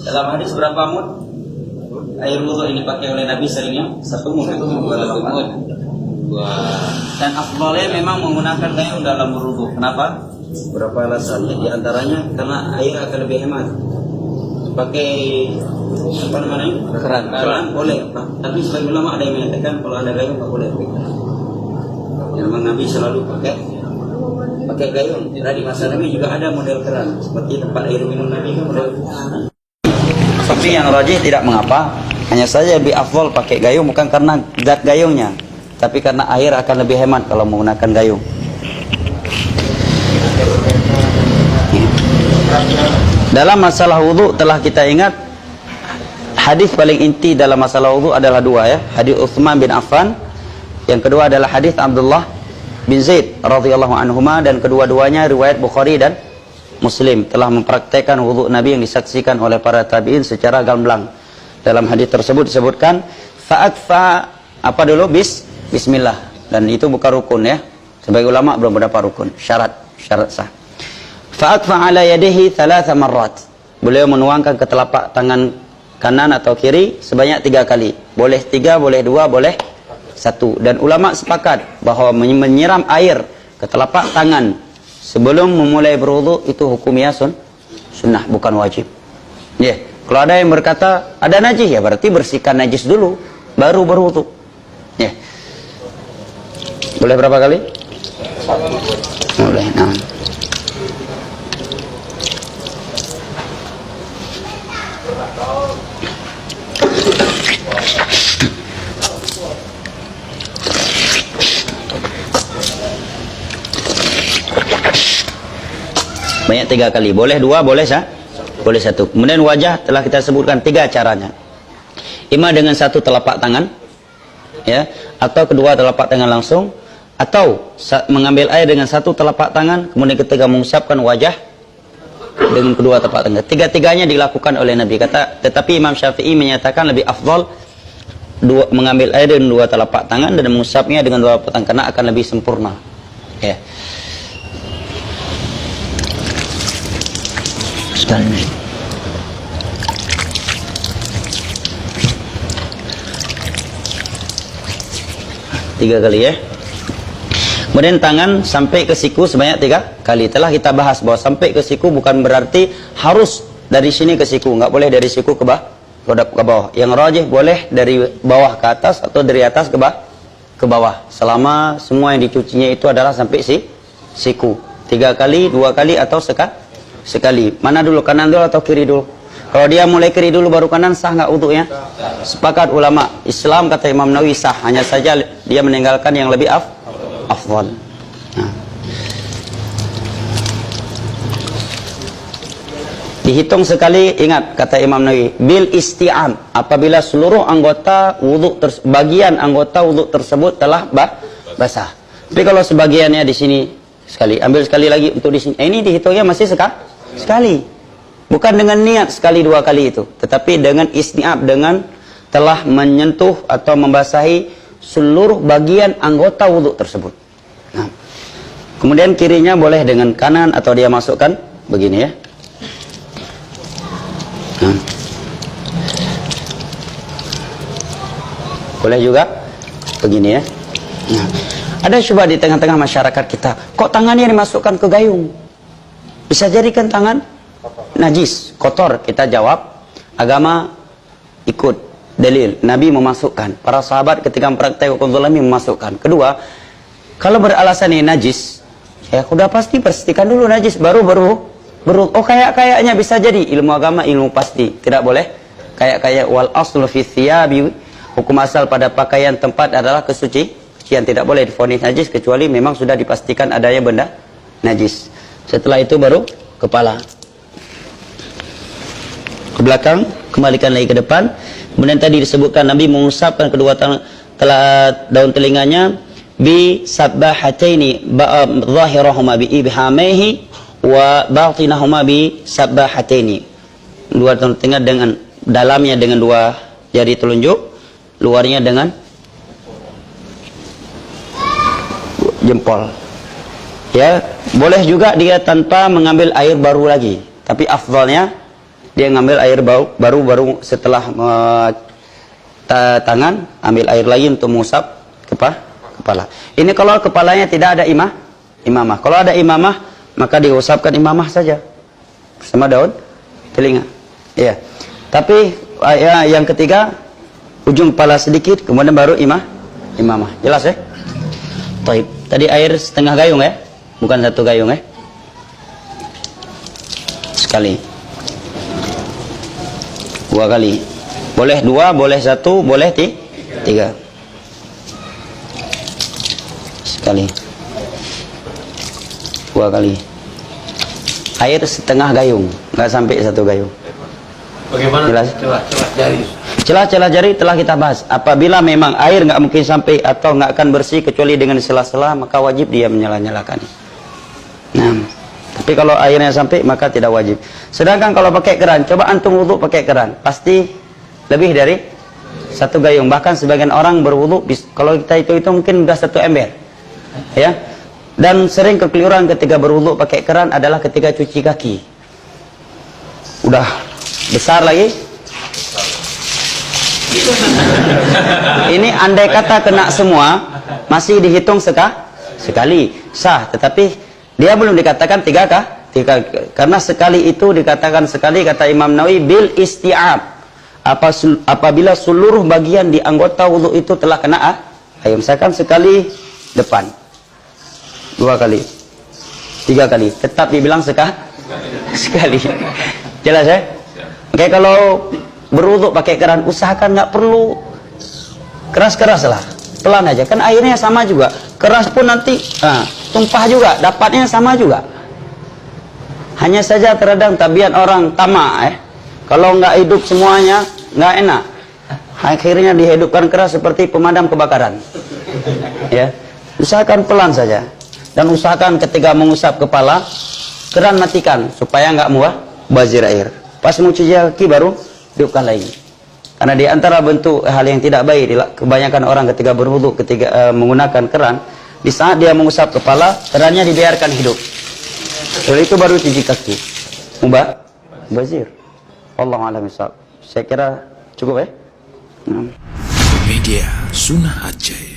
Dalam hadis berapa mud? Air wudhu ini pakai oleh Nabi seringnya 1 mud. Dan afdalnya memang menggunakan gayung dalam berwudhu. Kenapa? Berapa alasannya? Di antaranya karena air akan lebih hemat. Pakai apa namanya? Keran boleh. Tapi sebagian ulama ada yang mengatakan kalau ada gayung nggak boleh. Memang Nabi selalu pakai gayung. Di masa Nabi juga ada model keran. Seperti tempat air minum Nabi kan model keran. Tapi yang rajih tidak mengapa. Hanya saja lebih afdal pakai gayung bukan karena zat gayungnya, tapi karena air akan lebih hemat kalau menggunakan gayung. Dalam masalah wudu telah kita ingat hadis paling inti dalam masalah wudu adalah 2 ya. Hadis Utsman bin Affan, yang kedua adalah hadis Abdullah bin Zaid radhiyallahu anhuma, dan kedua-duanya riwayat Bukhari dan Muslim telah mempraktekkan wudu Nabi yang disaksikan oleh para tabi'in secara gamblang. Dalam hadis tersebut disebutkan fa'akfa apa dulu bismillah, dan itu bukan rukun ya. Sebagai ulama belum mendapat rukun, syarat sah. Fa'akfa ala yadihi 3 marrat. Beliau menuangkan ke telapak tangan kanan atau kiri sebanyak 3 kali. Boleh 3, boleh 2, boleh 1. Dan ulama sepakat bahwa menyiram air ke telapak tangan sebelum memulai berwudu itu hukumnya sunnah, bukan wajib. Ya, kalau ada yang berkata ada najis, ya berarti bersihkan najis dulu baru berwudu. Ya. Boleh berapa kali? Boleh. Nah. Banyak 3 kali. Boleh 2, boleh 1. Kemudian wajah telah kita sebutkan 3 caranya. Ima dengan 1 telapak tangan, ya, atau kedua telapak tangan langsung, atau mengambil air dengan 1 telapak tangan, kemudian ketika mengusapkan wajah dengan kedua telapak tangan. 3-tiganya dilakukan oleh Nabi. Tetapi Imam Syafi'i menyatakan lebih afdal mengambil air dengan 2 telapak tangan dan mengusapnya dengan 2 telapak tangan karena akan lebih sempurna. Ya. Sekali. Tiga kali ya. Kemudian tangan sampai ke siku sebanyak 3 kali. Telah kita bahas bahwa sampai ke siku bukan berarti harus dari sini ke siku. Nggak boleh dari siku ke bawah. Yang rajih boleh dari bawah ke atas atau dari atas ke bawah. Selama semua yang dicucinya itu adalah sampai siku. 3 kali, 2 kali atau sekali. Mana dulu, kanan dulu atau kiri dulu? Kalau dia mulai kiri dulu baru kanan, sah nggak wudunya? Sepakat ulama Islam, kata Imam Nawawi, sah. Hanya saja dia meninggalkan yang lebih afdal. Nah. Dihitung sekali, ingat kata Imam Nawawi, bil isti'ab, apabila seluruh anggota wudu bagian anggota wudu tersebut telah basah. Tapi kalau sebagiannya di sini sekali, ambil sekali lagi untuk di sini. Ini dihitungnya masih sekali. Bukan dengan niat sekali 2 kali itu, tetapi dengan isti'ab, dengan telah menyentuh atau membasahi seluruh bagian anggota wudu tersebut. Nah. Kemudian kirinya boleh dengan kanan atau dia masukkan begini ya. Nah. Boleh juga begini ya. Nah. Ada coba di tengah-tengah masyarakat kita, kok tangannya dimasukkan ke gayung? Bisa jadikan tangan najis, kotor. Kita jawab, agama ikut dalil. Nabi memasukkan, para sahabat ketika mempraktikkan zalimi memasukkan. Kedua, kalau beralasan ini najis, ya udah pasti bersihkan dulu najis, baru oh kayaknya bisa jadi. Ilmu agama ilmu pasti, tidak boleh kayak wal aslu fi thiyabi, hukum asal pada pakaian tempat adalah kesucian, tidak boleh divonis najis kecuali memang sudah dipastikan adanya benda najis. Setelah itu baru kepala. Ke belakang, kembalikan lagi ke depan. Kemudian tadi disebutkan Nabi mengusapkan kedua daun telinganya bi sabbahataini zahirahuma bi ibhamaihi wa batinahuma bi sabbahataini. Dua daun telinga dengan dalamnya dengan 2 jari telunjuk, luarnya dengan jempol. Ya, boleh juga dia tanpa mengambil air baru lagi. Tapi afdalnya dia ngambil air baru setelah tangan, ambil air lagi untuk mengusap kepala. Ini kalau kepalanya tidak ada imamah. Kalau ada imamah, maka diusapkan imamah saja sama daun telinga. Ya. Tapi yang ketiga, ujung kepala sedikit, kemudian baru imamah. Jelas ya? Taib. Tadi air setengah gayung ya, bukan 1 gayung ya. Sekali. 2 kali. Boleh 2, boleh 1, boleh 3. Sekali. 2 kali. Air setengah gayung, nggak sampai 1 gayung. Bagaimana? Jelas? Celah-celah jari. Celah-celah jari telah kita bahas. Apabila memang air nggak mungkin sampai atau nggak akan bersih kecuali dengan sela-sela, maka wajib dia menyala-nyalakan. Nah, tapi kalau airnya sampai maka tidak wajib. Sedangkan kalau pakai keran, coba antum wudu pakai keran, pasti lebih dari 1 gayung. Bahkan sebagian orang berwudu, kalau kita itu mungkin sudah 1 ember, ya. Dan sering kekeliruan ketika berwudu pakai keran adalah ketika cuci kaki. Udah besar lagi. Ini andai kata kena semua, masih dihitung sekali sah. Tetapi dia belum dikatakan 3 kah? Karena sekali itu dikatakan sekali, kata Imam Nawawi, bil isti'ab. Apabila seluruh bagian di anggota wudu itu telah kena air. Misalkan sekali depan, 2 kali, 3 kali, tetap dibilang sekali. Jelas ya? Oke, kalau berwudu pakai keran, usahakan nggak perlu keras-keras lah, pelan aja. Kan airnya sama juga, keras pun nanti tumpah juga, dapatnya sama juga. Hanya saja terkadang tabiat orang tamak kalau nggak hidup semuanya nggak enak, akhirnya dihidupkan keras seperti pemadam kebakaran. Ya, usahakan pelan saja, dan usahakan ketika mengusap kepala, keran matikan supaya nggak bazir air. Pas mau cuci kaki baru hidupkan lagi. Karena di antara bentuk hal yang tidak baik, kebanyakan orang ketika berwudu, ketika menggunakan keran, di saat dia mengusap kepala, kerannya dibiarkan hidup. Setelah itu baru cuci kaki. Bazir. Wallahu a'lam bishawab. Saya kira cukup ya. Media Sunnah Aceh.